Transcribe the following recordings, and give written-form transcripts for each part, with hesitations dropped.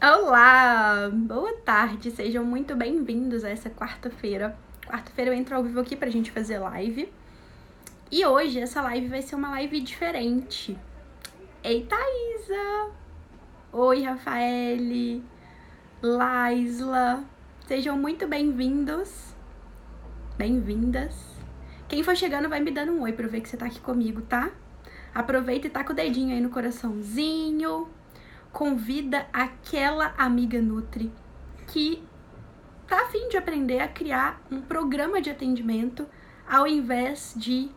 Olá, boa tarde, sejam muito bem-vindos a essa quarta-feira. Quarta-feira eu entro ao vivo aqui pra gente fazer live. E hoje essa live vai ser uma live diferente. Ei, Thaisa! Oi, Rafaele! Laisla! Sejam muito bem-vindos. Bem-vindas. Quem for chegando vai me dando um oi pra eu ver que você tá aqui comigo, tá? Aproveita e tá com o dedinho aí no coraçãozinho. Convida aquela amiga Nutri que tá a fim de aprender a criar um programa de atendimento ao invés de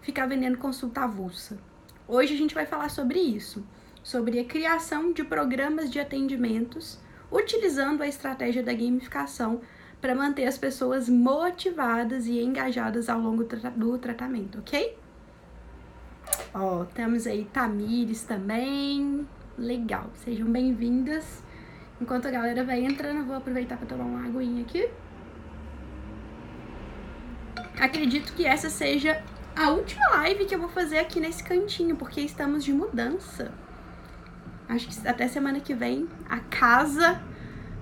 ficar vendendo consulta avulsa. Hoje a gente vai falar sobre isso, sobre a criação de programas de atendimentos utilizando a estratégia da gamificação para manter as pessoas motivadas e engajadas ao longo do tratamento, ok? Ó, temos aí Tamires também. Legal, sejam bem-vindas. Enquanto a galera vai entrando, eu vou aproveitar para tomar uma aguinha aqui. Acredito que essa seja a última live que eu vou fazer aqui nesse cantinho, porque estamos de mudança. Acho que até semana que vem a casa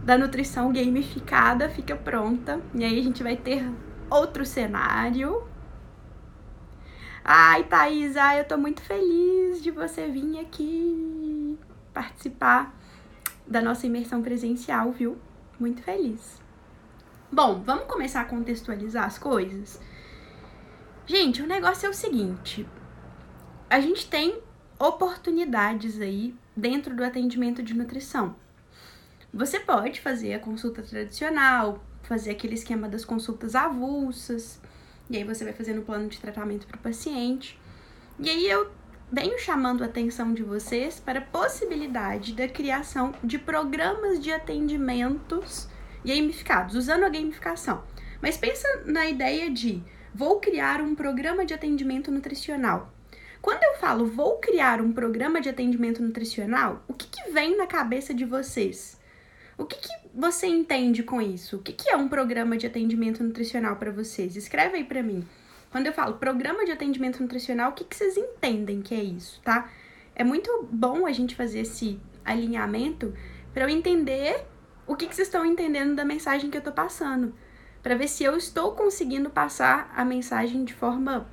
da nutrição gamificada fica pronta. E aí a gente vai ter outro cenário. Ai, Thaisa, eu tô muito feliz de você vir aqui participar da nossa imersão presencial, viu? Muito feliz. Bom, vamos começar a contextualizar as coisas? Gente, o negócio é o seguinte. A gente tem oportunidades aí dentro do atendimento de nutrição. Você pode fazer a consulta tradicional, fazer aquele esquema das consultas avulsas, e aí você vai fazendo o plano de tratamento para o paciente. E aí eu venho chamando a atenção de vocês para a possibilidade da criação de programas de atendimentos gamificados, usando a gamificação. Mas pensa na ideia de vou criar um programa de atendimento nutricional. Quando eu falo vou criar um programa de atendimento nutricional, o que vem na cabeça de vocês? O que você entende com isso? O que é um programa de atendimento nutricional para vocês? Escreve aí para mim. Quando eu falo programa de atendimento nutricional, o que vocês entendem que é isso, tá? É muito bom a gente fazer esse alinhamento para eu entender o que vocês estão entendendo da mensagem que eu tô passando, para ver se eu estou conseguindo passar a mensagem de forma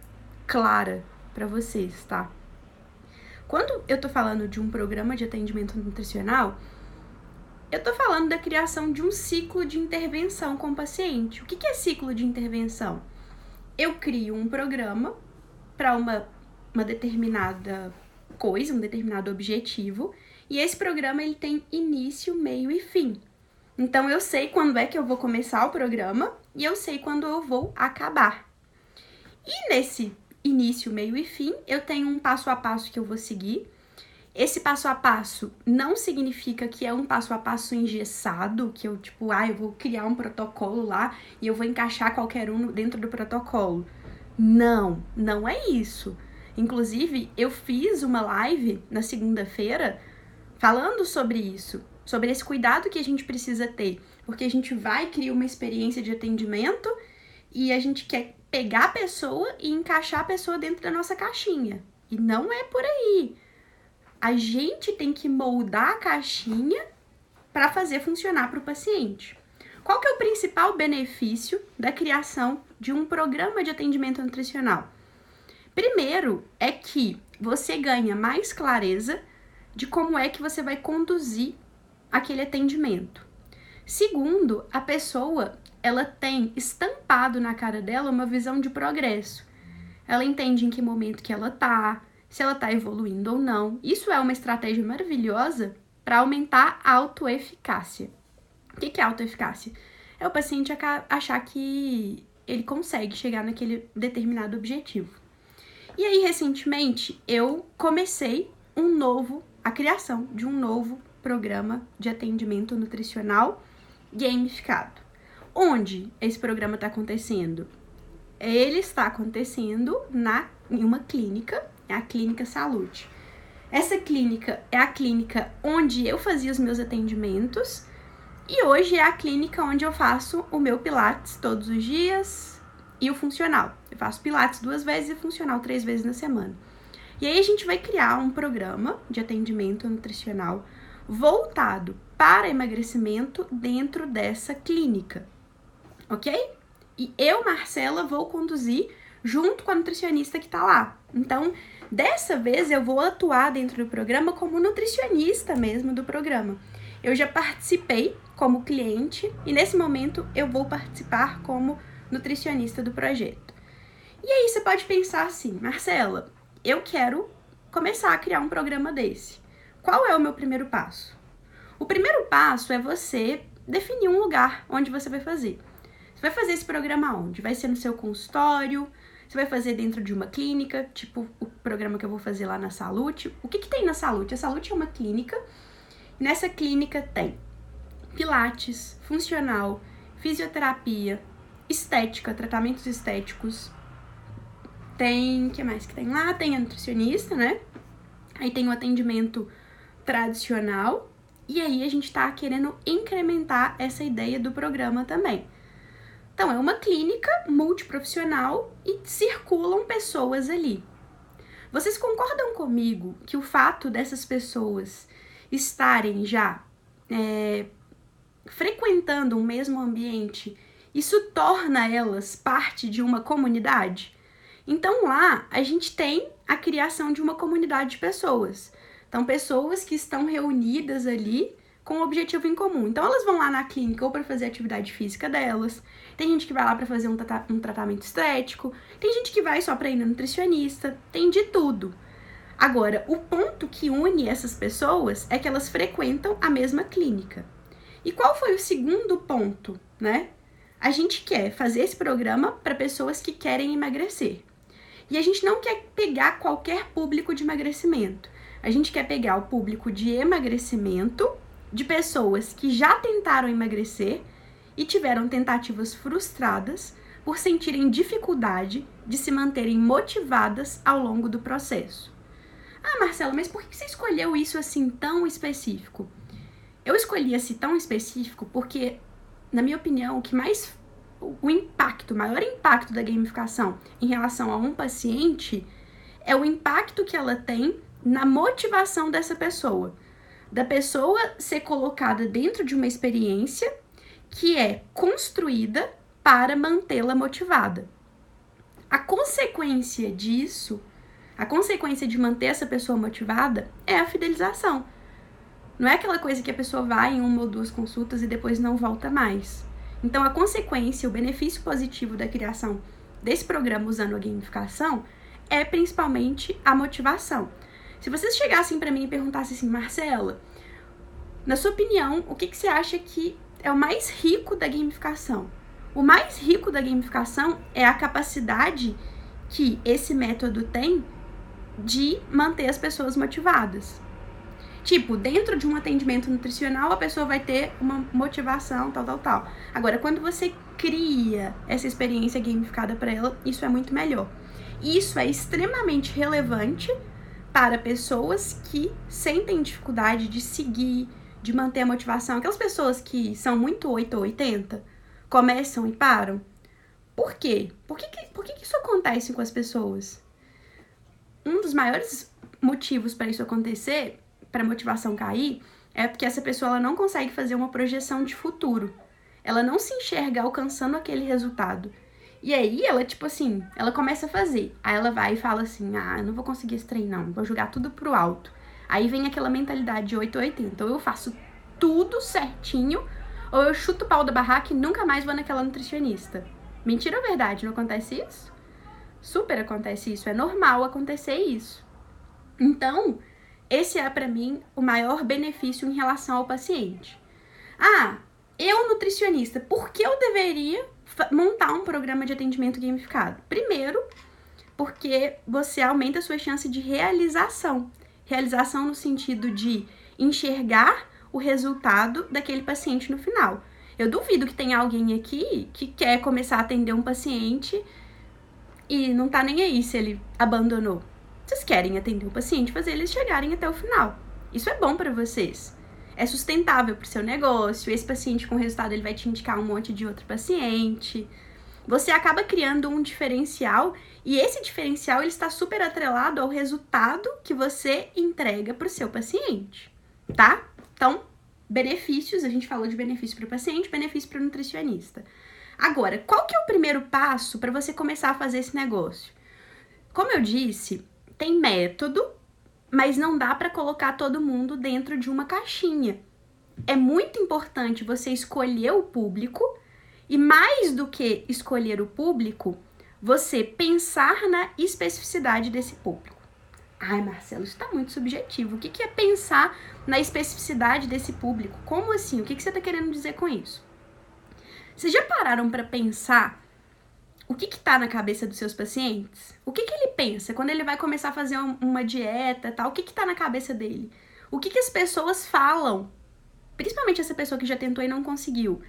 clara para vocês, tá? Quando eu tô falando de um programa de atendimento nutricional, eu tô falando da criação de um ciclo de intervenção com o paciente. O que é ciclo de intervenção? Eu crio um programa para uma determinada coisa, um determinado objetivo, e esse programa ele tem início, meio e fim. Então eu sei quando é que eu vou começar o programa e eu sei quando eu vou acabar. E nesse início, meio e fim, eu tenho um passo a passo que eu vou seguir. Esse passo a passo não significa que é um passo a passo engessado, que eu, eu vou criar um protocolo lá e eu vou encaixar qualquer um dentro do protocolo. Não, não é isso. Inclusive, eu fiz uma live na segunda-feira falando sobre isso, sobre esse cuidado que a gente precisa ter, porque a gente vai criar uma experiência de atendimento e a gente quer pegar a pessoa e encaixar a pessoa dentro da nossa caixinha. E não é por aí. A gente tem que moldar a caixinha para fazer funcionar para o paciente. Qual que é o principal benefício da criação de um programa de atendimento nutricional? Primeiro é que você ganha mais clareza de como é que você vai conduzir aquele atendimento. Segundo, a pessoa ela tem estampado na cara dela uma visão de progresso. Ela entende em que momento que ela tá, se ela está evoluindo ou não. Isso é uma estratégia maravilhosa para aumentar a autoeficácia. O que é autoeficácia? É o paciente achar que ele consegue chegar naquele determinado objetivo. E aí, recentemente, eu comecei a criação de um novo programa de atendimento nutricional gamificado. Onde esse programa está acontecendo? Ele está acontecendo em uma clínica, é a Clínica Salute. Essa clínica é a clínica onde eu fazia os meus atendimentos e hoje é a clínica onde eu faço o meu Pilates todos os dias e o funcional. Eu faço Pilates 2 vezes e funcional 3 vezes na semana. E aí a gente vai criar um programa de atendimento nutricional voltado para emagrecimento dentro dessa clínica, ok? E eu, Marcela, vou conduzir junto com a nutricionista que tá lá. Então, dessa vez eu vou atuar dentro do programa como nutricionista mesmo do programa. Eu já participei como cliente e nesse momento eu vou participar como nutricionista do projeto. E aí você pode pensar assim, Marcela, eu quero começar a criar um programa desse. Qual é o meu primeiro passo? O primeiro passo é você definir um lugar onde você vai fazer. Você vai fazer esse programa onde? Vai ser no seu consultório? Você vai fazer dentro de uma clínica, tipo o programa que eu vou fazer lá na Salute. O que tem na Salute? A Salute é uma clínica. Nessa clínica tem pilates, funcional, fisioterapia, estética, tratamentos estéticos. Tem, o que mais que tem lá? Tem a nutricionista, né? Aí tem o atendimento tradicional. E aí a gente tá querendo incrementar essa ideia do programa também. Então, é uma clínica multiprofissional e circulam pessoas ali. Vocês concordam comigo que o fato dessas pessoas estarem já frequentando o mesmo ambiente, isso torna elas parte de uma comunidade? Então, lá, a gente tem a criação de uma comunidade de pessoas. Então, pessoas que estão reunidas ali com um objetivo em comum. Então, elas vão lá na clínica ou para fazer a atividade física delas. Tem gente que vai lá para fazer um tratamento estético. Tem gente que vai só para ir no nutricionista. Tem de tudo. Agora, o ponto que une essas pessoas é que elas frequentam a mesma clínica. E qual foi o segundo ponto, né? A gente quer fazer esse programa para pessoas que querem emagrecer. E a gente não quer pegar qualquer público de emagrecimento. A gente quer pegar o público de emagrecimento de pessoas que já tentaram emagrecer e tiveram tentativas frustradas por sentirem dificuldade de se manterem motivadas ao longo do processo. Ah, Marcela, mas por que você escolheu isso assim tão específico? Eu escolhi esse tão específico porque, na minha opinião, o maior impacto da gamificação em relação a um paciente é o impacto que ela tem na motivação dessa pessoa. Da pessoa ser colocada dentro de uma experiência que é construída para mantê-la motivada. A consequência disso, a consequência de manter essa pessoa motivada é a fidelização. Não é aquela coisa que a pessoa vai em uma ou duas consultas e depois não volta mais. Então, a consequência, o benefício positivo da criação desse programa usando a gamificação é principalmente a motivação. Se vocês chegassem para mim e perguntassem assim, Marcela, na sua opinião, o que você acha que é o mais rico da gamificação? O mais rico da gamificação é a capacidade que esse método tem de manter as pessoas motivadas. Tipo, dentro de um atendimento nutricional, a pessoa vai ter uma motivação, tal. Agora, quando você cria essa experiência gamificada para ela, isso é muito melhor. Isso é extremamente relevante para pessoas que sentem dificuldade de seguir, de manter a motivação. Aquelas pessoas que são muito 8 ou 80, começam e param. Por quê? Por que isso acontece com as pessoas? Um dos maiores motivos para isso acontecer, para a motivação cair, é porque essa pessoa ela não consegue fazer uma projeção de futuro. Ela não se enxerga alcançando aquele resultado. E aí, ela, tipo assim, ela começa a fazer. Aí ela vai e fala assim, eu não vou conseguir esse treino, não. Vou jogar tudo pro alto. Aí vem aquela mentalidade de 8 ou 80. Ou eu faço tudo certinho, ou eu chuto o pau da barraca e nunca mais vou naquela nutricionista. Mentira ou verdade? Não acontece isso? Super acontece isso. É normal acontecer isso. Então, esse é, pra mim, o maior benefício em relação ao paciente. Eu, nutricionista, por que eu deveria montar um programa de atendimento gamificado? Primeiro, porque você aumenta a sua chance de realização. Realização no sentido de enxergar o resultado daquele paciente no final. Eu duvido que tenha alguém aqui que quer começar a atender um paciente e não tá nem aí se ele abandonou. Vocês querem atender o paciente, fazer eles chegarem até o final. Isso é bom para vocês. É sustentável para o seu negócio. Esse paciente com resultado ele vai te indicar um monte de outro paciente. Você acaba criando um diferencial e esse diferencial ele está super atrelado ao resultado que você entrega para o seu paciente, tá? Então, benefícios, a gente falou de benefício para o paciente, benefício para o nutricionista. Agora, qual que é o primeiro passo para você começar a fazer esse negócio? Como eu disse, tem método, mas não dá para colocar todo mundo dentro de uma caixinha. É muito importante você escolher o público e, mais do que escolher o público, você pensar na especificidade desse público. Ai, Marcelo, isso tá muito subjetivo. O que é pensar na especificidade desse público? Como assim? O que você tá querendo dizer com isso? Vocês já pararam para pensar o que tá na cabeça dos seus pacientes? O que ele pensa quando ele vai começar a fazer uma dieta e tal? O que tá na cabeça dele? O que as pessoas falam? Principalmente essa pessoa que já tentou e não conseguiu.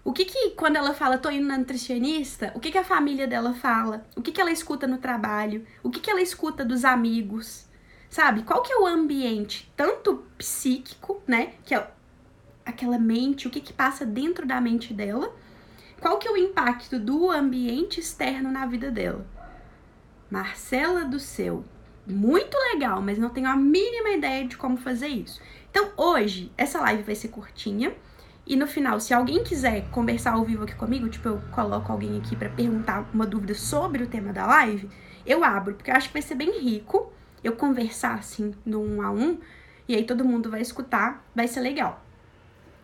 O que quando ela fala, tô indo na nutricionista, o que a família dela fala? O que ela escuta no trabalho? O que ela escuta dos amigos? Sabe? Qual que é o ambiente, tanto psíquico, né? Que é aquela mente, o que passa dentro da mente dela? Qual que é o impacto do ambiente externo na vida dela? Marcela do céu, muito legal, mas não tenho a mínima ideia de como fazer isso. Então, hoje, essa live vai ser curtinha. E no final, se alguém quiser conversar ao vivo aqui comigo, tipo, eu coloco alguém aqui pra perguntar uma dúvida sobre o tema da live, eu abro, porque eu acho que vai ser bem rico eu conversar, assim, no 1 a 1, e aí todo mundo vai escutar, vai ser legal.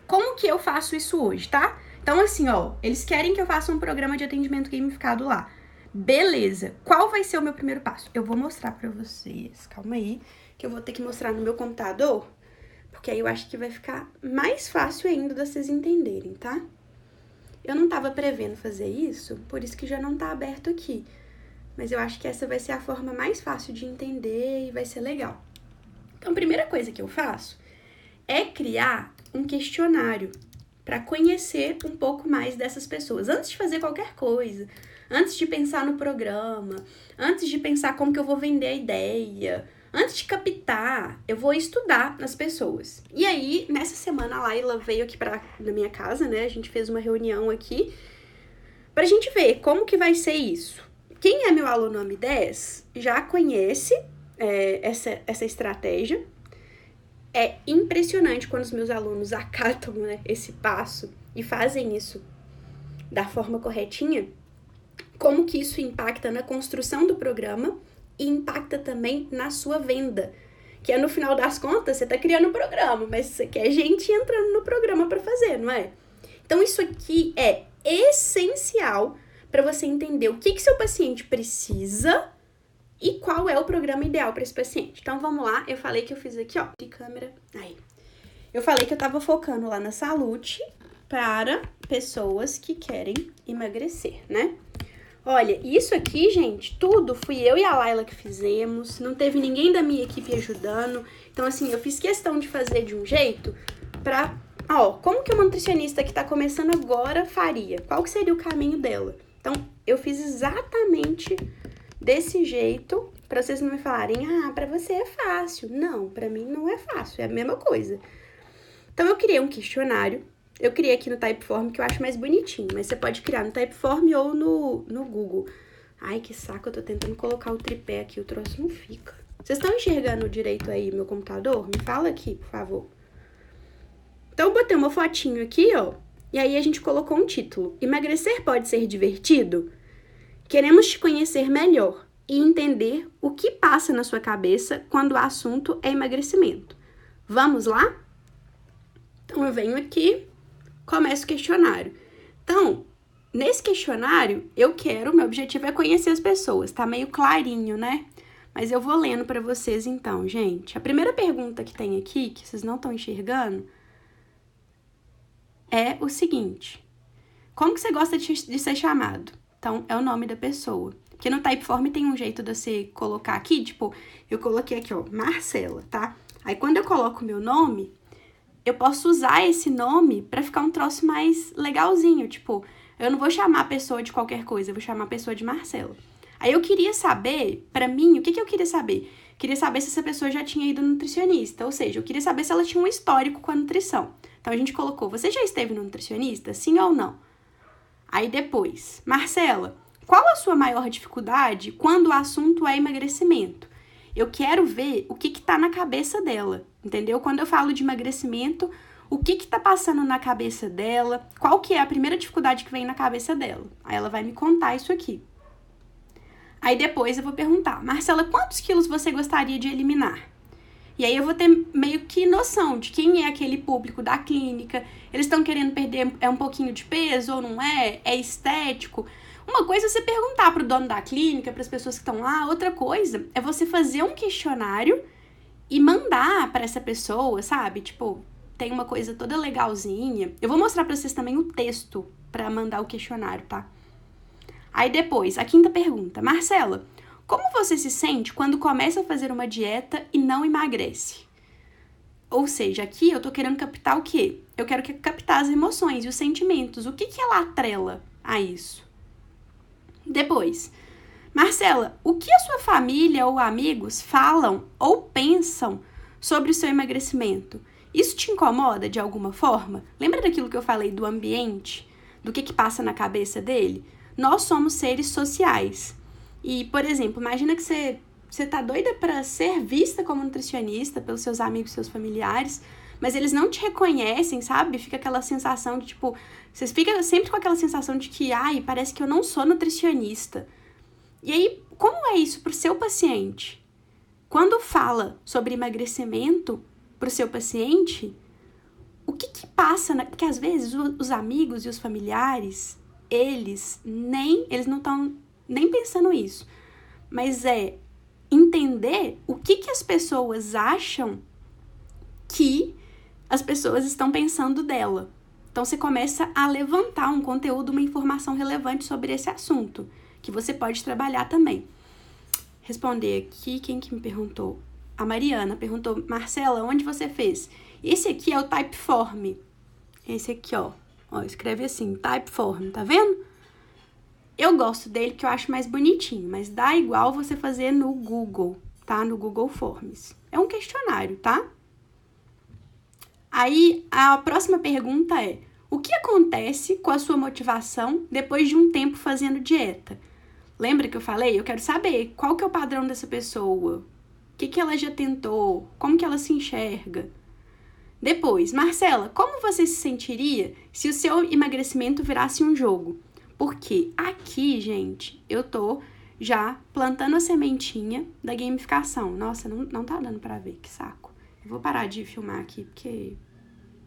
Como que eu faço isso hoje, tá? Então, assim, ó, eles querem que eu faça um programa de atendimento gamificado lá. Beleza. Qual vai ser o meu primeiro passo? Eu vou mostrar pra vocês. Calma aí, que eu vou ter que mostrar no meu computador, porque aí eu acho que vai ficar mais fácil ainda de vocês entenderem, tá? Eu não tava prevendo fazer isso, por isso que já não tá aberto aqui. Mas eu acho que essa vai ser a forma mais fácil de entender e vai ser legal. Então, a primeira coisa que eu faço é criar um questionário para conhecer um pouco mais dessas pessoas. Antes de fazer qualquer coisa, antes de pensar no programa, antes de pensar como que eu vou vender a ideia, antes de captar, eu vou estudar as pessoas. E aí, nessa semana, a Laila veio aqui na minha casa, né? A gente fez uma reunião aqui pra gente ver como que vai ser isso. Quem é meu aluno AMI10 já conhece essa estratégia. É impressionante quando os meus alunos acatam, né, esse passo e fazem isso da forma corretinha, como que isso impacta na construção do programa e impacta também na sua venda, que é no final das contas, você tá criando um programa, mas você quer gente entrando no programa para fazer, não é? Então isso aqui é essencial para você entender o que seu paciente precisa e qual é o programa ideal para esse paciente. Então vamos lá, eu falei que eu fiz aqui, ó, de câmera, aí. Eu falei que eu tava focando lá na Salute para pessoas que querem emagrecer, né? Olha, isso aqui, gente, tudo fui eu e a Laila que fizemos, não teve ninguém da minha equipe ajudando. Então, assim, eu fiz questão de fazer de um jeito pra, ó, como que uma nutricionista que tá começando agora faria? Qual que seria o caminho dela? Então, eu fiz exatamente desse jeito, pra vocês não me falarem, pra você é fácil. Não, pra mim não é fácil, é a mesma coisa. Então, eu criei um questionário. Eu criei aqui no Typeform, que eu acho mais bonitinho, mas você pode criar no Typeform ou no Google. Ai, que saco, eu tô tentando colocar o tripé aqui, o troço não fica. Vocês estão enxergando direito aí meu computador? Me fala aqui, por favor. Então, eu botei uma fotinho aqui, ó, e aí a gente colocou um título. Emagrecer pode ser divertido? Queremos te conhecer melhor e entender o que passa na sua cabeça quando o assunto é emagrecimento. Vamos lá? Então, eu venho aqui, começo o questionário. Então, nesse questionário, meu objetivo é conhecer as pessoas. Tá meio clarinho, né? Mas eu vou lendo pra vocês então, gente. A primeira pergunta que tem aqui, que vocês não estão enxergando, é o seguinte. Como que você gosta de ser chamado? Então, é o nome da pessoa. Porque no Typeform tem um jeito de você colocar aqui, tipo, eu coloquei aqui, ó, Marcela, tá? Aí, quando eu coloco o meu nome, eu posso usar esse nome pra ficar um troço mais legalzinho, tipo, eu não vou chamar a pessoa de qualquer coisa, eu vou chamar a pessoa de Marcela. Aí eu queria saber, pra mim, o que eu queria saber? Queria saber se essa pessoa já tinha ido no nutricionista, ou seja, eu queria saber se ela tinha um histórico com a nutrição. Então a gente colocou, você já esteve no nutricionista, sim ou não? Aí depois, Marcela, qual a sua maior dificuldade quando o assunto é emagrecimento? Eu quero ver o que tá na cabeça dela, entendeu? Quando eu falo de emagrecimento, o que tá passando na cabeça dela, qual que é a primeira dificuldade que vem na cabeça dela. Aí ela vai me contar isso aqui. Aí depois eu vou perguntar, Marcela, quantos quilos você gostaria de eliminar? E aí eu vou ter meio que noção de quem é aquele público da clínica. Eles estão querendo perder um pouquinho de peso ou não é? É estético? Uma coisa é você perguntar para o dono da clínica, para as pessoas que estão lá. Outra coisa é você fazer um questionário e mandar para essa pessoa, sabe? Tipo, tem uma coisa toda legalzinha. Eu vou mostrar para vocês também o texto para mandar o questionário, tá? Aí depois, a quinta pergunta. Marcela, como você se sente quando começa a fazer uma dieta e não emagrece? Ou seja, aqui eu tô querendo captar o quê? Eu quero captar as emoções e os sentimentos. O que ela atrela a isso? Depois, Marcela, o que a sua família ou amigos falam ou pensam sobre o seu emagrecimento? Isso te incomoda de alguma forma? Lembra daquilo que eu falei do ambiente? Do que passa na cabeça dele? Nós somos seres sociais. E, por exemplo, imagina que você tá doida para ser vista como nutricionista pelos seus amigos, seus familiares, mas eles não te reconhecem, sabe? Fica aquela sensação de, tipo, vocês ficam sempre com aquela sensação de que, ai, parece que eu não sou nutricionista. E aí, como é isso pro seu paciente? Quando fala sobre emagrecimento pro seu paciente, o que passa? Porque às vezes os amigos e os familiares, eles não estão nem pensando isso, mas é entender o que as pessoas acham que as pessoas estão pensando dela. Então, você começa a levantar um conteúdo, uma informação relevante sobre esse assunto, que você pode trabalhar também. Responder aqui, quem que me perguntou? A Mariana perguntou, Marcela, onde você fez? Esse aqui é o Typeform. Esse aqui, ó, escreve assim, Typeform, tá vendo? Eu gosto dele porque eu acho mais bonitinho, mas dá igual você fazer no Google, tá? No Google Forms. É um questionário, tá? Aí, a próxima pergunta é, o que acontece com a sua motivação depois de um tempo fazendo dieta? Lembra que eu falei? Eu quero saber qual que é o padrão dessa pessoa, o que ela já tentou, como que ela se enxerga. Depois, Marcela, como você se sentiria se o seu emagrecimento virasse um jogo? Porque aqui, gente, eu tô já plantando a sementinha da gamificação. Nossa, não tá dando pra ver, que saco. Eu vou parar de filmar aqui, porque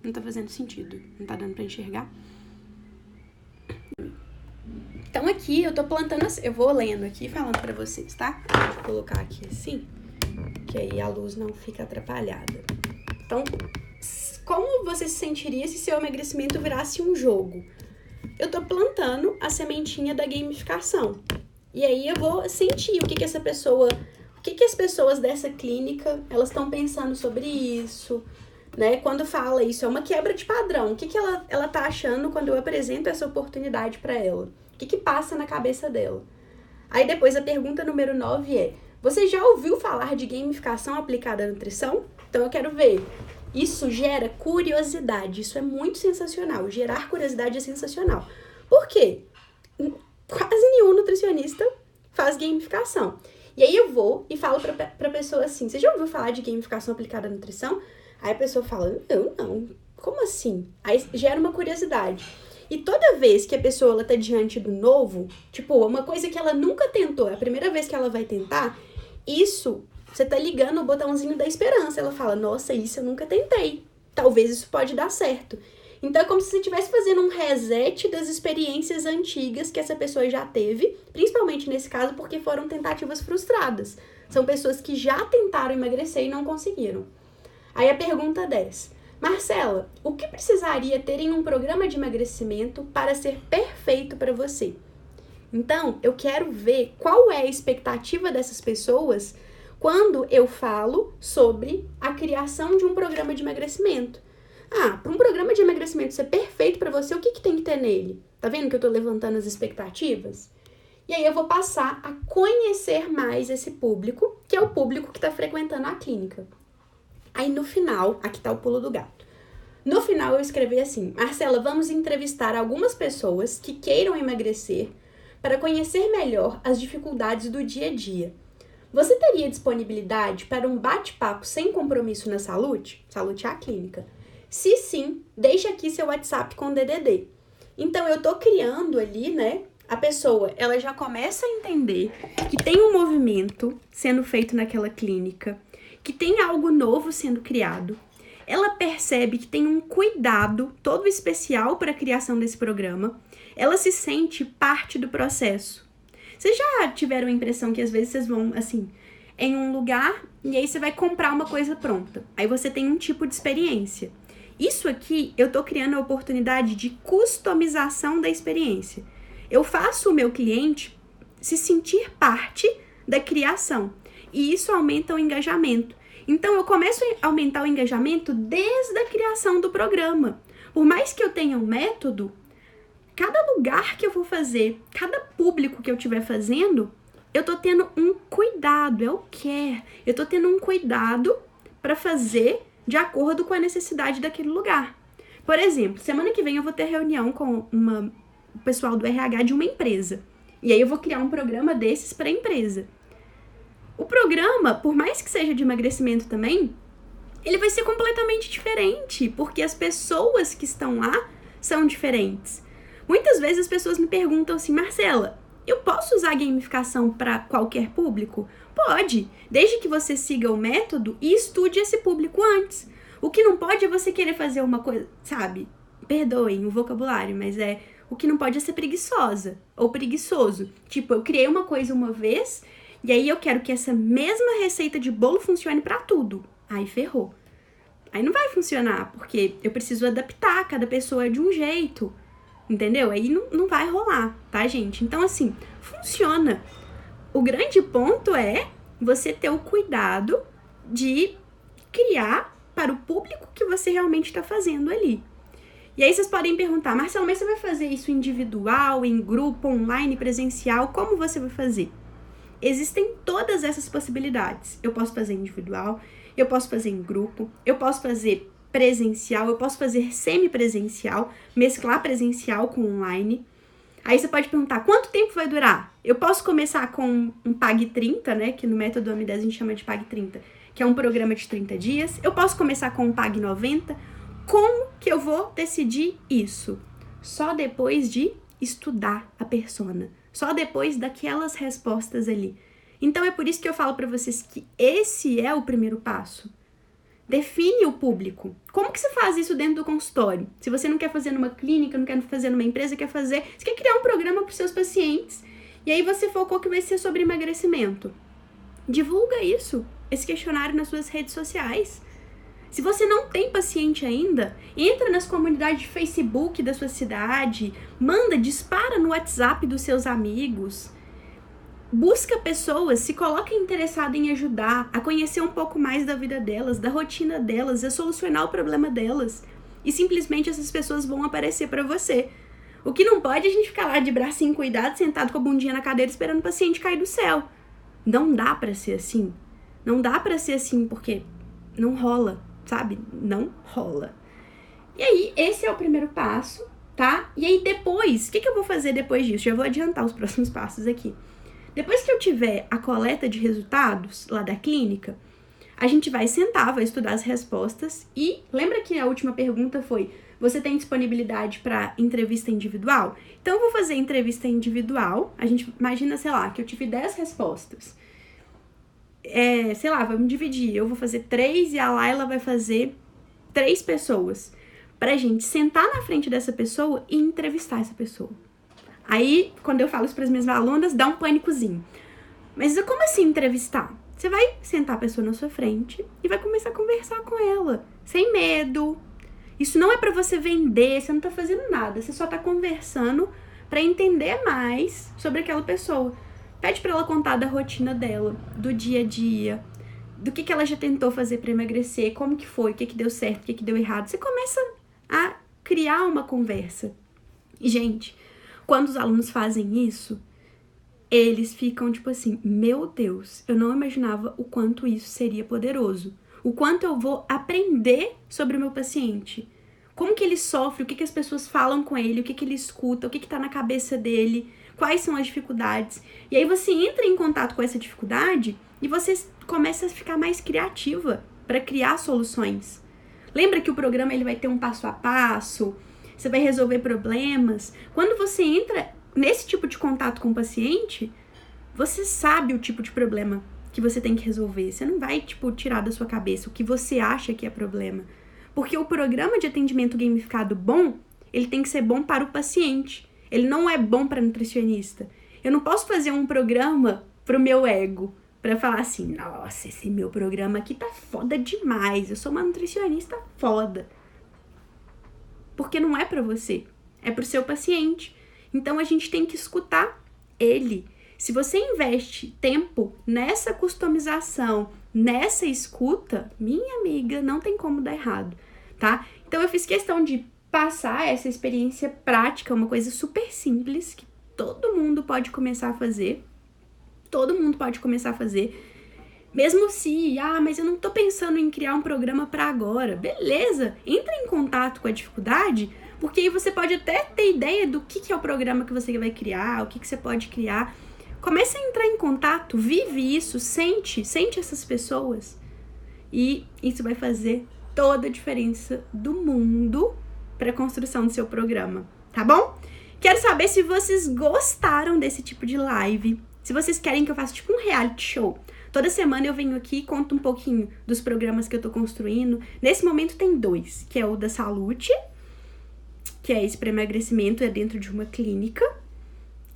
não tá fazendo sentido. Não tá dando pra enxergar. Então aqui eu tô plantando, eu vou lendo aqui falando pra vocês, tá? Vou colocar aqui assim, que aí a luz não fica atrapalhada. Então, como você se sentiria se seu emagrecimento virasse um jogo? Eu tô plantando a sementinha da gamificação. E aí eu vou sentir o que as pessoas dessa clínica, elas estão pensando sobre isso, né? Quando fala isso, é uma quebra de padrão. O que ela tá achando quando eu apresento essa oportunidade para ela? O que passa na cabeça dela? Aí depois a pergunta número 9 é, você já ouviu falar de gamificação aplicada à nutrição? Então eu quero ver. Isso gera curiosidade, isso é muito sensacional. Gerar curiosidade é sensacional. Por quê? Quase nenhum nutricionista faz gamificação. E aí eu vou e falo pra pessoa assim, você já ouviu falar de gamificação aplicada à nutrição? Aí a pessoa fala, não, como assim? Aí gera uma curiosidade. E toda vez que a pessoa ela tá diante do novo, tipo, uma coisa que ela nunca tentou, é a primeira vez que ela vai tentar, isso, você tá ligando o botãozinho da esperança. Ela fala, nossa, isso eu nunca tentei. Talvez isso pode dar certo. Então é como se você estivesse fazendo um reset das experiências antigas que essa pessoa já teve, principalmente nesse caso porque foram tentativas frustradas. São pessoas que já tentaram emagrecer e não conseguiram. Aí a pergunta 10. Marcela, o que precisaria ter em um programa de emagrecimento para ser perfeito para você? Então, eu quero ver qual é a expectativa dessas pessoas quando eu falo sobre a criação de um programa de emagrecimento. Para um programa de emagrecimento ser perfeito para você, o que tem que ter nele? Tá vendo que eu tô levantando as expectativas? E aí eu vou passar a conhecer mais esse público, que é o público que tá frequentando a clínica. Aí no final, aqui tá o pulo do gato. No final eu escrevi assim, Marcela, vamos entrevistar algumas pessoas que queiram emagrecer para conhecer melhor as dificuldades do dia a dia. Você teria disponibilidade para um bate-papo sem compromisso na Salute? Salute é a clínica. Se sim, deixa aqui seu WhatsApp com DDD. Então, eu tô criando ali, né? A pessoa, ela já começa a entender que tem um movimento sendo feito naquela clínica, que tem algo novo sendo criado. Ela percebe que tem um cuidado todo especial para a criação desse programa. Ela se sente parte do processo. Vocês já tiveram a impressão que às vezes vocês vão, assim, em um lugar e aí você vai comprar uma coisa pronta. Aí você tem um tipo de experiência. Isso aqui, eu tô criando a oportunidade de customização da experiência. Eu faço o meu cliente se sentir parte da criação. E isso aumenta o engajamento. Então, eu começo a aumentar o engajamento desde a criação do programa. Por mais que eu tenha um método, cada lugar que eu vou fazer, cada público que eu estiver fazendo, eu tô tendo um cuidado, é o care. Eu tô tendo um cuidado para fazer de acordo com a necessidade daquele lugar. Por exemplo, semana que vem eu vou ter reunião com o pessoal do RH de uma empresa. E aí eu vou criar um programa desses para a empresa. O programa, por mais que seja de emagrecimento também, ele vai ser completamente diferente, porque as pessoas que estão lá são diferentes. Muitas vezes as pessoas me perguntam assim, Marcela, eu posso usar gamificação para qualquer público? Pode, desde que você siga o método e estude esse público antes. O que não pode é você querer fazer uma coisa, sabe? Perdoem o vocabulário, mas o que não pode é ser preguiçosa ou preguiçoso. Tipo, eu criei uma coisa uma vez e aí eu quero que essa mesma receita de bolo funcione para tudo. Aí ferrou. Aí não vai funcionar, porque eu preciso adaptar cada pessoa de um jeito. Entendeu? Aí não vai rolar, tá, gente? Então, assim, funciona. O grande ponto é você ter o cuidado de criar para o público que você realmente está fazendo ali. E aí vocês podem perguntar, Marcelo, mas você vai fazer isso individual, em grupo, online, presencial? Como você vai fazer? Existem todas essas possibilidades. Eu posso fazer individual, eu posso fazer em grupo, eu posso fazer presencial, eu posso fazer semipresencial, mesclar presencial com online. Aí você pode perguntar, quanto tempo vai durar? Eu posso começar com um PAG 30, né, que no método AMI10 a gente chama de PAG 30, que é um programa de 30 dias. Eu posso começar com um PAG 90. Como que eu vou decidir isso? Só depois de estudar a persona. Só depois daquelas respostas ali. Então é por isso que eu falo para vocês que esse é o primeiro passo. Define o público. Como que você faz isso dentro do consultório? Se você não quer fazer numa clínica, não quer fazer numa empresa, você quer criar um programa para os seus pacientes. E aí você focou que vai ser sobre emagrecimento. Divulga isso, esse questionário nas suas redes sociais. Se você não tem paciente ainda, entra nas comunidades de Facebook da sua cidade, dispara no WhatsApp dos seus amigos. Busca pessoas, se coloca interessada em ajudar, a conhecer um pouco mais da vida delas, da rotina delas, a solucionar o problema delas. E simplesmente essas pessoas vão aparecer para você. O que não pode é a gente ficar lá de bracinho cuidado, sentado com a bundinha na cadeira, esperando o paciente cair do céu. Não dá para ser assim. Não dá para ser assim porque não rola, sabe? Não rola. E aí, esse é o primeiro passo, tá? E aí depois, o que eu vou fazer depois disso? Já vou adiantar os próximos passos aqui. Depois que eu tiver a coleta de resultados lá da clínica, a gente vai sentar, vai estudar as respostas e lembra que a última pergunta foi, você tem disponibilidade para entrevista individual? Então eu vou fazer entrevista individual, a gente imagina, sei lá, que eu tive 10 respostas. Sei lá, vamos dividir, eu vou fazer 3 e a Laila vai fazer 3 pessoas. Pra gente sentar na frente dessa pessoa e entrevistar essa pessoa. Aí, quando eu falo isso para as minhas alunas, dá um pânicozinho. Mas como assim entrevistar? Você vai sentar a pessoa na sua frente e vai começar a conversar com ela, sem medo. Isso não é para você vender, você não tá fazendo nada, você só tá conversando para entender mais sobre aquela pessoa. Pede para ela contar da rotina dela, do dia a dia, do que ela já tentou fazer para emagrecer, como que foi, o que deu certo, o que deu errado. Você começa a criar uma conversa. E, gente, quando os alunos fazem isso, eles ficam tipo assim, meu Deus, eu não imaginava o quanto isso seria poderoso. O quanto eu vou aprender sobre o meu paciente. Como que ele sofre, o que as pessoas falam com ele, o que ele escuta, o que tá na cabeça dele, quais são as dificuldades. E aí você entra em contato com essa dificuldade e você começa a ficar mais criativa para criar soluções. Lembra que o programa ele vai ter um passo a passo, você vai resolver problemas. Quando você entra nesse tipo de contato com o paciente, você sabe o tipo de problema que você tem que resolver. Você não vai, tirar da sua cabeça o que você acha que é problema. Porque o programa de atendimento gamificado bom, ele tem que ser bom para o paciente. Ele não é bom para nutricionista. Eu não posso fazer um programa pro meu ego, pra falar assim, nossa, esse meu programa aqui tá foda demais, eu sou uma nutricionista foda. Porque não é pra você, é pro seu paciente. Então a gente tem que escutar ele. Se você investe tempo nessa customização, nessa escuta, minha amiga, não tem como dar errado, tá? Então eu fiz questão de passar essa experiência prática, uma coisa super simples, que todo mundo pode começar a fazer. Todo mundo pode começar a fazer. Mesmo se, mas eu não tô pensando em criar um programa para agora. Beleza, entra em contato com a dificuldade, porque aí você pode até ter ideia do que é o programa que você vai criar, o que você pode criar. Comece a entrar em contato, vive isso, sente essas pessoas. E isso vai fazer toda a diferença do mundo para a construção do seu programa, tá bom? Quero saber se vocês gostaram desse tipo de live, se vocês querem que eu faça tipo um reality show. Toda semana eu venho aqui e conto um pouquinho dos programas que eu tô construindo. Nesse momento tem 2, que é o da Salute, que é esse para emagrecimento, é dentro de uma clínica,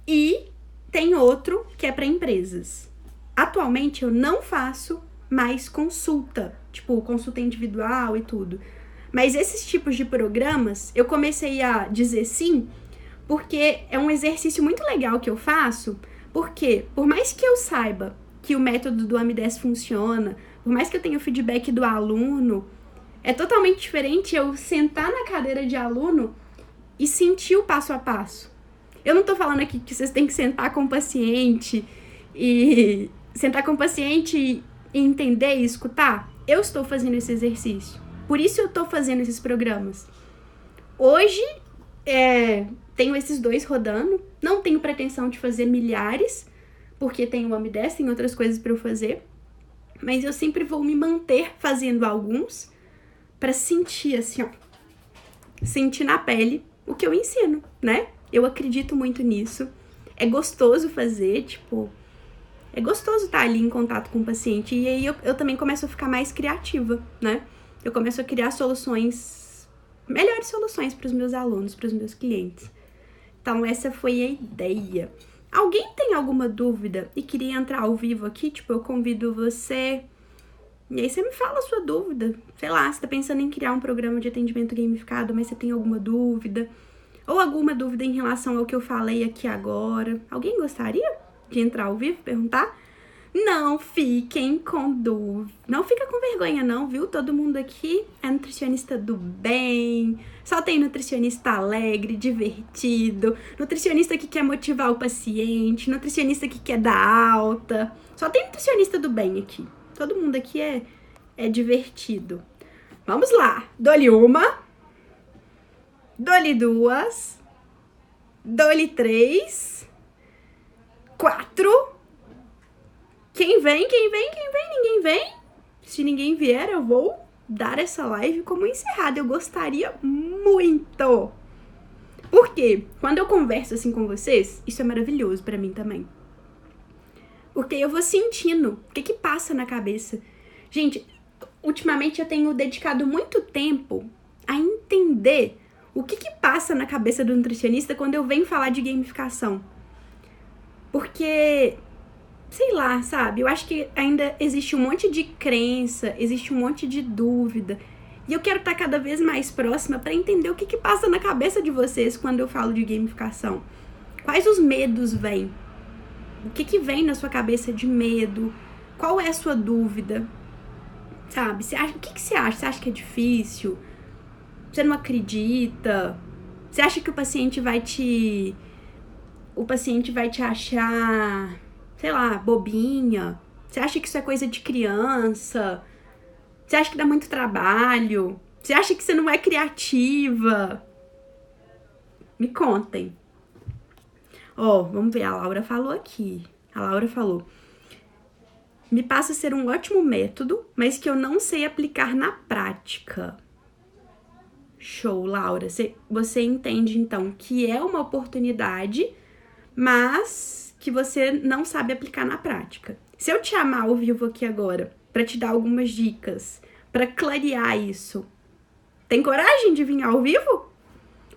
e tem outro que é para empresas. Atualmente eu não faço mais consulta, consulta individual e tudo. Mas esses tipos de programas eu comecei a dizer sim, porque é um exercício muito legal que eu faço, porque por mais que eu saiba que o método do AMI10 funciona, por mais que eu tenha o feedback do aluno, é totalmente diferente eu sentar na cadeira de aluno e sentir o passo a passo. Eu não tô falando aqui que vocês têm que sentar com o paciente e entender e escutar. Eu estou fazendo esse exercício. Por isso eu tô fazendo esses programas. Hoje, tenho esses 2 rodando. Não tenho pretensão de fazer milhares, porque tem o AMI10, tem outras coisas para eu fazer. Mas eu sempre vou me manter fazendo alguns para sentir, assim, sentir na pele o que eu ensino, né? Eu acredito muito nisso. É gostoso fazer, é gostoso estar ali em contato com o paciente. E aí eu também começo a ficar mais criativa, né? Eu começo a criar melhores soluções para os meus alunos, para os meus clientes. Então essa foi a ideia. Alguém tem alguma dúvida e queria entrar ao vivo aqui? Eu convido você. E aí você me fala a sua dúvida. Sei lá, você tá pensando em criar um programa de atendimento gamificado, mas você tem alguma dúvida? Ou alguma dúvida em relação ao que eu falei aqui agora? Alguém gostaria de entrar ao vivo e perguntar? Não fiquem com dúvida. Não fica com vergonha não, viu? Todo mundo aqui é nutricionista do bem. Só tem nutricionista alegre, divertido. Nutricionista que quer motivar o paciente. Nutricionista que quer dar alta. Só tem nutricionista do bem aqui. Todo mundo aqui é divertido. Vamos lá. Dou-lhe 1. Dou-lhe 2. Dou-lhe 3. 4. Quem vem? Ninguém vem? Se ninguém vier, eu vou dar essa live como encerrada. Eu gostaria muito. Por quê? Quando eu converso assim com vocês, isso é maravilhoso pra mim também. Porque eu vou sentindo o que passa na cabeça. Gente, ultimamente eu tenho dedicado muito tempo a entender o que passa na cabeça do nutricionista quando eu venho falar de gamificação. Porque, sei lá, sabe? Eu acho que ainda existe um monte de crença, existe um monte de dúvida. E eu quero estar cada vez mais próxima para entender o que passa na cabeça de vocês quando eu falo de gamificação. Quais os medos vêm? O que vem na sua cabeça de medo? Qual é a sua dúvida? Sabe? O que você acha? Você acha que é difícil? Você não acredita? Você acha que o paciente vai te achar, sei lá, bobinha? Você acha que isso é coisa de criança? Você acha que dá muito trabalho? Você acha que você não é criativa? Me contem. Vamos ver, a Laura falou aqui. A Laura falou: me passa a ser um ótimo método, mas que eu não sei aplicar na prática. Show, Laura. Você entende, então, que é uma oportunidade, mas que você não sabe aplicar na prática. Se eu te chamar ao vivo aqui agora para te dar algumas dicas, para clarear isso, tem coragem de vir ao vivo?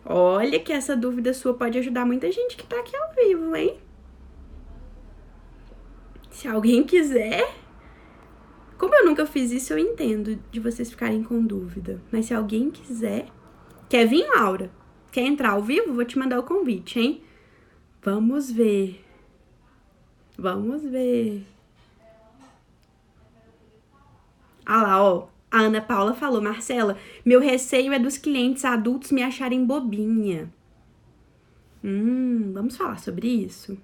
Olha que essa dúvida sua pode ajudar muita gente que tá aqui ao vivo, hein? Se alguém quiser... Como eu nunca fiz isso, eu entendo de vocês ficarem com dúvida. Mas se alguém quiser... Quer vir, Laura? Quer entrar ao vivo? Vou te mandar o convite, hein? Vamos ver. Vamos ver. Ah lá, ó. A Ana Paula falou, Marcela, meu receio é dos clientes adultos me acharem bobinha. Vamos falar sobre isso?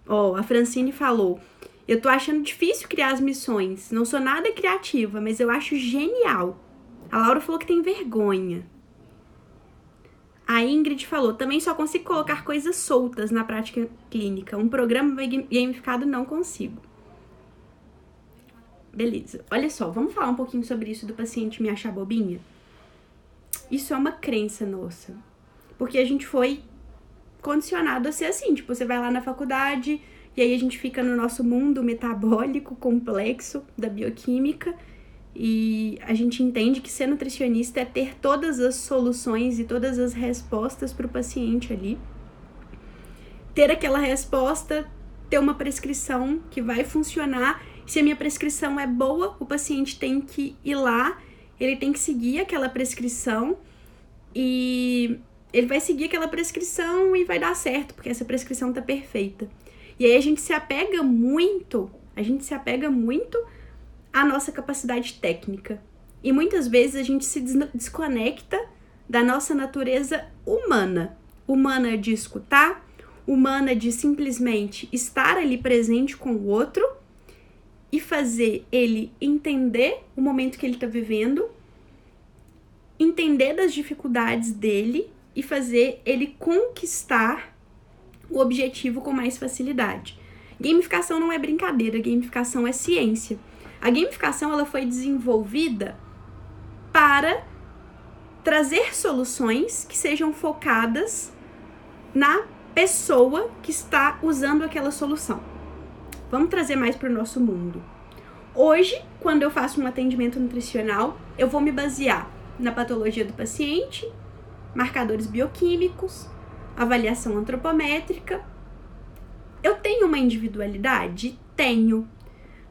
Ó, a Francine falou, eu tô achando difícil criar as missões. Não sou nada criativa, mas eu acho genial. A Laura falou que tem vergonha. A Ingrid falou, também só consigo colocar coisas soltas na prática clínica. Um programa gamificado não consigo. Beleza. Olha só, vamos falar um pouquinho sobre isso do paciente me achar bobinha? Isso é uma crença nossa. Porque a gente foi condicionado a ser assim. Tipo, você vai lá na faculdade e aí a gente fica no nosso mundo metabólico complexo da bioquímica e a gente entende que ser nutricionista é ter todas as soluções e todas as respostas para o paciente ali. Ter aquela resposta, ter uma prescrição que vai funcionar. Se a minha prescrição é boa, o paciente tem que ir lá, ele tem que seguir aquela prescrição e ele vai seguir aquela prescrição e vai dar certo, porque essa prescrição tá perfeita. E aí a gente se apega muito à nossa capacidade técnica. E muitas vezes a gente se desconecta da nossa natureza humana. Humana de escutar, humana de simplesmente estar ali presente com o outro e fazer ele entender o momento que ele está vivendo, entender das dificuldades dele e fazer ele conquistar o objetivo com mais facilidade. Gamificação não é brincadeira, gamificação é ciência. A gamificação ela foi desenvolvida para trazer soluções que sejam focadas na pessoa que está usando aquela solução. Vamos trazer mais para o nosso mundo. Hoje, quando eu faço um atendimento nutricional, eu vou me basear na patologia do paciente, marcadores bioquímicos, avaliação antropométrica. Eu tenho uma individualidade? Tenho.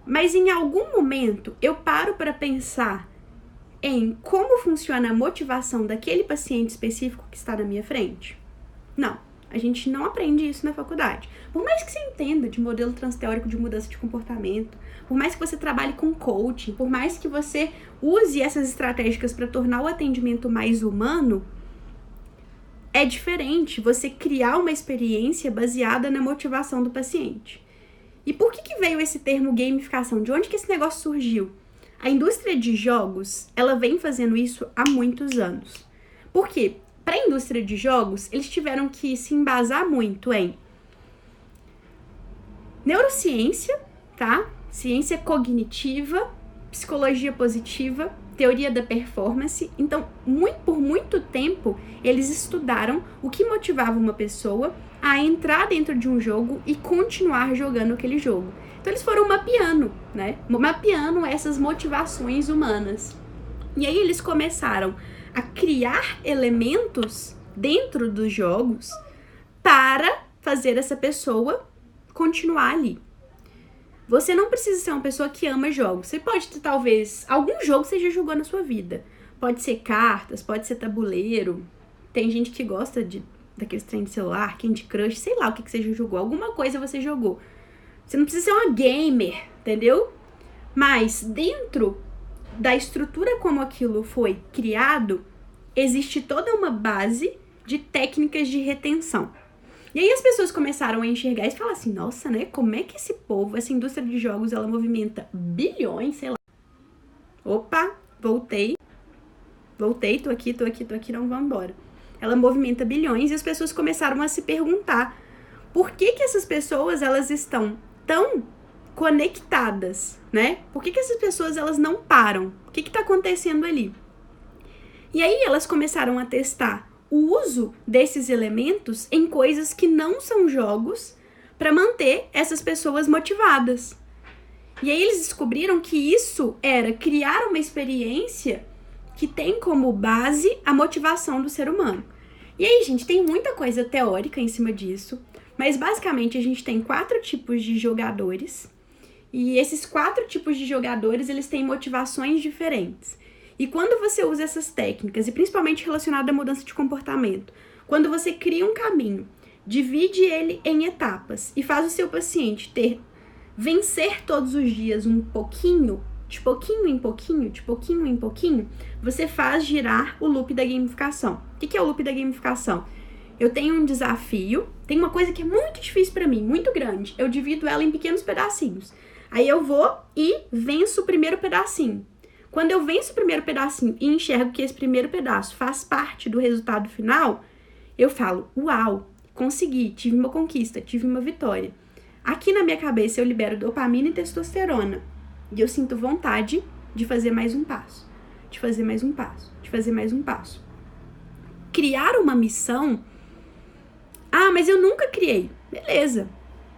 Mas em algum momento eu paro para pensar em como funciona a motivação daquele paciente específico que está na minha frente? Não. A gente não aprende isso na faculdade. Por mais que você entenda de modelo transteórico de mudança de comportamento, por mais que você trabalhe com coaching, por mais que você use essas estratégias para tornar o atendimento mais humano, é diferente você criar uma experiência baseada na motivação do paciente. E por que veio esse termo gamificação? De onde que esse negócio surgiu? A indústria de jogos, ela vem fazendo isso há muitos anos. Por quê? Para a indústria de jogos, eles tiveram que se embasar muito em neurociência, tá? Ciência cognitiva, psicologia positiva, teoria da performance. Então, por muito tempo, eles estudaram o que motivava uma pessoa a entrar dentro de um jogo e continuar jogando aquele jogo. Então, eles foram mapeando, né? Mapeando essas motivações humanas. E aí, eles começaram a criar elementos dentro dos jogos para fazer essa pessoa continuar ali. Você não precisa ser uma pessoa que ama jogos. Você pode ter, talvez, algum jogo que você já jogou na sua vida. Pode ser cartas, pode ser tabuleiro. Tem gente que gosta daqueles trem de celular, Candy Crush, sei lá o que você já jogou. Alguma coisa você jogou. Você não precisa ser uma gamer, entendeu? Mas dentro da estrutura como aquilo foi criado, existe toda uma base de técnicas de retenção. E aí as pessoas começaram a enxergar e falar assim, nossa, né, como é que esse povo, essa indústria de jogos, ela movimenta bilhões, sei lá. Opa, voltei, tô aqui, não vamos embora. Ela movimenta bilhões e as pessoas começaram a se perguntar por que essas pessoas, elas estão tão conectadas, né? Por que essas pessoas, elas não param? O que tá acontecendo ali? E aí elas começaram a testar o uso desses elementos em coisas que não são jogos para manter essas pessoas motivadas. E aí eles descobriram que isso era criar uma experiência que tem como base a motivação do ser humano. E aí, gente, tem muita coisa teórica em cima disso, mas basicamente a gente tem 4 tipos de jogadores, e esses 4 tipos de jogadores, eles têm motivações diferentes. E quando você usa essas técnicas, e principalmente relacionado à mudança de comportamento, quando você cria um caminho, divide ele em etapas e faz o seu paciente vencer todos os dias um pouquinho, de pouquinho em pouquinho, de pouquinho em pouquinho, você faz girar o loop da gamificação. O que é o loop da gamificação? Eu tenho um desafio, tem uma coisa que é muito difícil pra mim, muito grande. Eu divido ela em pequenos pedacinhos. Aí eu vou e venço o primeiro pedacinho. Quando eu venço o primeiro pedacinho e enxergo que esse primeiro pedaço faz parte do resultado final, eu falo, uau, consegui, tive uma conquista, tive uma vitória. Aqui na minha cabeça eu libero dopamina e testosterona. E eu sinto vontade de fazer mais um passo, de fazer mais um passo, de fazer mais um passo. Criar uma missão... Ah, mas eu nunca criei. Beleza.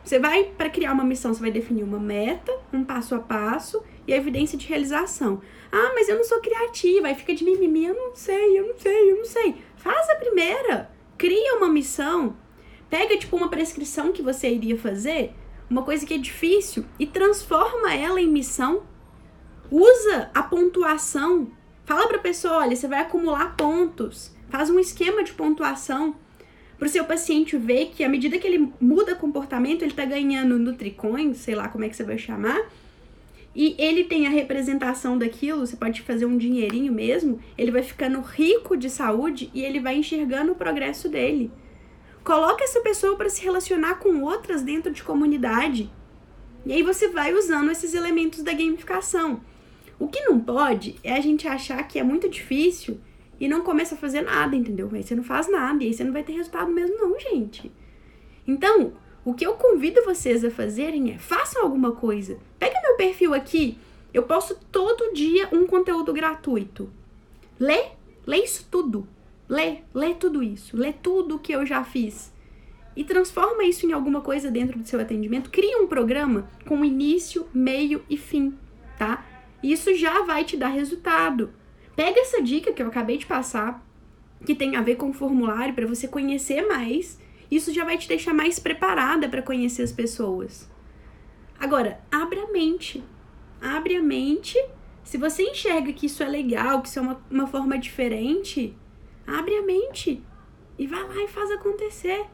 Você vai, para criar uma missão, você vai definir uma meta, um passo a passo e a evidência de realização. Ah, mas eu não sou criativa, aí fica de mimimi, eu não sei. Faz a primeira. Cria uma missão. Pega, tipo, uma prescrição que você iria fazer, uma coisa que é difícil, e transforma ela em missão. Usa a pontuação. Fala pra pessoa, olha, você vai acumular pontos. Faz um esquema de pontuação pro seu paciente ver que à medida que ele muda comportamento, ele tá ganhando nutricoins, sei lá como é que você vai chamar, e ele tem a representação daquilo, você pode fazer um dinheirinho mesmo, ele vai ficando rico de saúde e ele vai enxergando o progresso dele. Coloca essa pessoa para se relacionar com outras dentro de comunidade. E aí você vai usando esses elementos da gamificação. O que não pode é a gente achar que é muito difícil e não começa a fazer nada, entendeu? Aí você não faz nada e aí você não vai ter resultado mesmo não, gente. Então, o que eu convido vocês a fazerem é, façam alguma coisa. Pega meu perfil aqui, eu posto todo dia um conteúdo gratuito. Lê isso tudo. Lê tudo isso. Lê tudo que eu já fiz. E transforma isso em alguma coisa dentro do seu atendimento. Cria um programa com início, meio e fim, tá? Isso já vai te dar resultado. Pega essa dica que eu acabei de passar, que tem a ver com o formulário, para você conhecer mais. Isso já vai te deixar mais preparada para conhecer as pessoas. Agora, abre a mente. Abre a mente. Se você enxerga que isso é legal, que isso é uma forma diferente, abre a mente e vai lá e faz acontecer.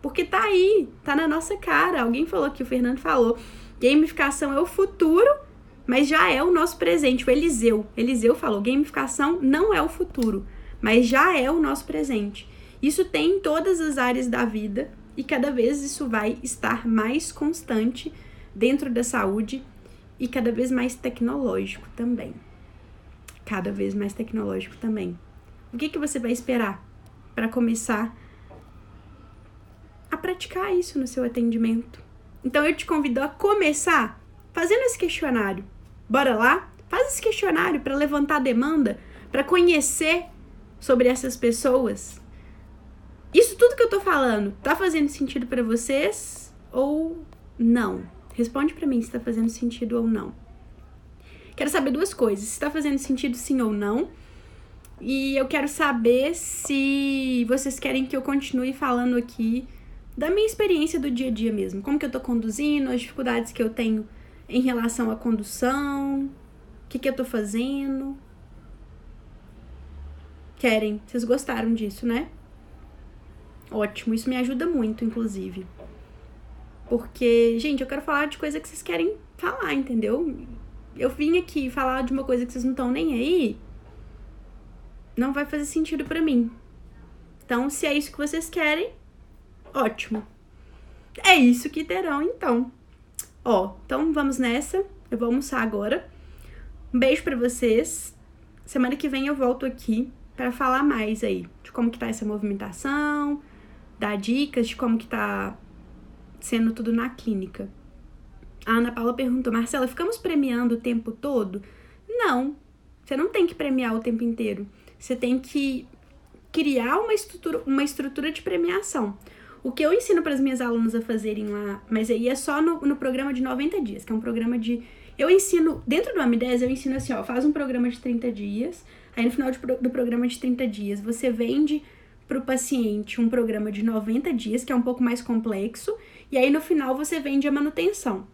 Porque tá aí, tá na nossa cara. Alguém falou aqui, o Fernando falou, gamificação é o futuro, mas já é o nosso presente. O Eliseu falou, gamificação não é o futuro, mas já é o nosso presente. Isso tem em todas as áreas da vida e cada vez isso vai estar mais constante dentro da saúde e cada vez mais tecnológico também. Cada vez mais tecnológico também. O que você vai esperar para começar a praticar isso no seu atendimento? Então eu te convido a começar fazendo esse questionário. Bora lá? Faz esse questionário para levantar demanda, para conhecer sobre essas pessoas. Isso tudo que eu tô falando, tá fazendo sentido para vocês ou não? Responde para mim se tá fazendo sentido ou não. Quero saber 2 coisas, se tá fazendo sentido sim ou não. E eu quero saber se vocês querem que eu continue falando aqui da minha experiência do dia a dia mesmo. Como que eu tô conduzindo, as dificuldades que eu tenho em relação à condução, o que eu tô fazendo. Querem? Vocês gostaram disso, né? Ótimo, isso me ajuda muito, inclusive. Porque, gente, eu quero falar de coisa que vocês querem falar, entendeu? Eu vim aqui falar de uma coisa que vocês não estão nem aí, não vai fazer sentido pra mim. Então, se é isso que vocês querem, ótimo. É isso que terão, então. Então vamos nessa. Eu vou almoçar agora. Um beijo pra vocês. Semana que vem eu volto aqui pra falar mais aí de como que tá essa movimentação, dar dicas de como que tá sendo tudo na clínica. A Ana Paula perguntou, Marcela, ficamos premiando o tempo todo? Não, você não tem que premiar o tempo inteiro. Você tem que criar uma estrutura de premiação. O que eu ensino para as minhas alunas a fazerem lá, mas aí é só no programa de 90 dias, que é um programa de... Eu ensino, dentro do AMI10, eu ensino assim, ó, faz um programa de 30 dias, aí no final do programa de 30 dias, você vende para o paciente um programa de 90 dias, que é um pouco mais complexo, e aí no final você vende a manutenção.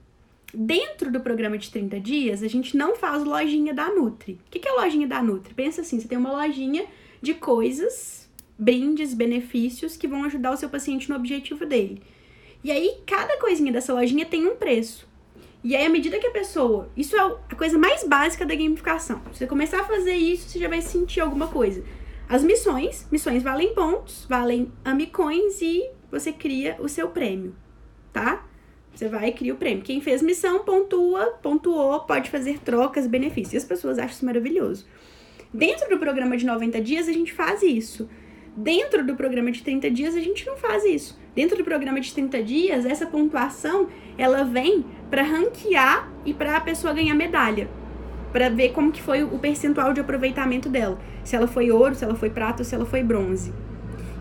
Dentro do programa de 30 dias, a gente não faz lojinha da Nutri. O que é a lojinha da Nutri? Pensa assim, você tem uma lojinha de coisas, brindes, benefícios que vão ajudar o seu paciente no objetivo dele. E aí, cada coisinha dessa lojinha tem um preço. E aí, à medida que a pessoa... Isso é a coisa mais básica da gamificação. Se você começar a fazer isso, você já vai sentir alguma coisa. As missões valem pontos, valem Amicoins e você cria o seu prêmio, tá? Você vai e cria o prêmio. Quem fez missão pontuou, pode fazer trocas, benefícios. E as pessoas acham isso maravilhoso. Dentro do programa de 90 dias, a gente faz isso. Dentro do programa de 30 dias, a gente não faz isso. Dentro do programa de 30 dias, essa pontuação, ela vem para ranquear e para a pessoa ganhar medalha. Para ver como que foi o percentual de aproveitamento dela. Se ela foi ouro, se ela foi prata ou se ela foi bronze.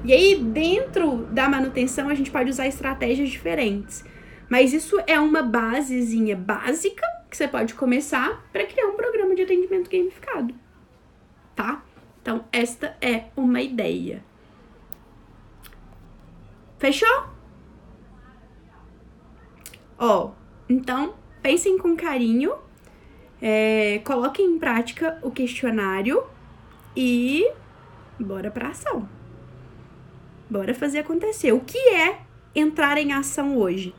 E aí, dentro da manutenção, a gente pode usar estratégias diferentes. Mas isso é uma basezinha básica que você pode começar para criar um programa de atendimento gamificado, tá? Então, esta é uma ideia. Fechou? Ó, então, pensem com carinho, coloquem em prática o questionário e bora pra ação. Bora fazer acontecer. O que é entrar em ação hoje?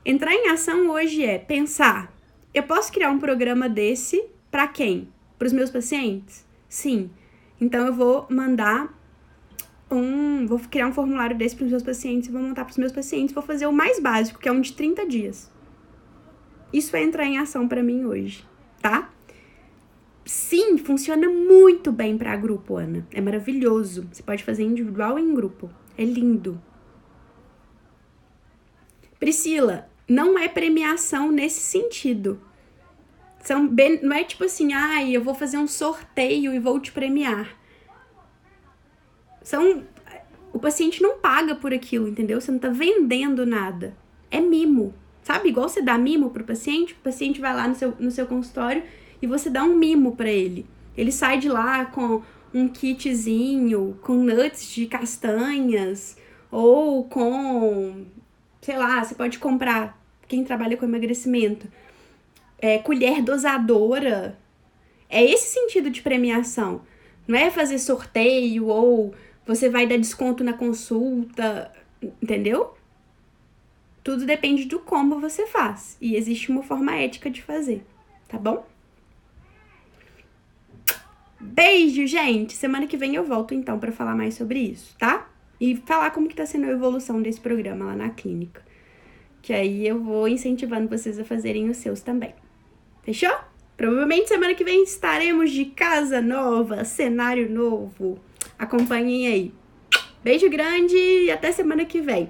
Entrar em ação hoje é pensar, eu posso criar um programa desse para quem? Para os meus pacientes? Sim. Então, eu vou vou criar um formulário desse para os meus pacientes, vou montar para os meus pacientes, vou fazer o mais básico, que é um de 30 dias. Isso é entrar em ação para mim hoje, tá? Sim, funciona muito bem para grupo, Ana. É maravilhoso. Você pode fazer individual e em grupo. É lindo. Priscila, não é premiação nesse sentido. Não é tipo assim, eu vou fazer um sorteio e vou te premiar. O paciente não paga por aquilo, entendeu? Você não tá vendendo nada. É mimo. Sabe? Igual você dá mimo pro paciente, o paciente vai lá no seu consultório e você dá um mimo pra ele. Ele sai de lá com um kitzinho, com nuts de castanhas, ou com... sei lá, você pode comprar, quem trabalha com emagrecimento, colher dosadora. É esse sentido de premiação. Não é fazer sorteio ou você vai dar desconto na consulta, entendeu? Tudo depende do como você faz. E existe uma forma ética de fazer, tá bom? Beijo, gente! Semana que vem eu volto, então, pra falar mais sobre isso, tá? E falar como que tá sendo a evolução desse programa lá na clínica. Que aí eu vou incentivando vocês a fazerem os seus também. Fechou? Provavelmente semana que vem estaremos de casa nova, cenário novo. Acompanhem aí. Beijo grande e até semana que vem.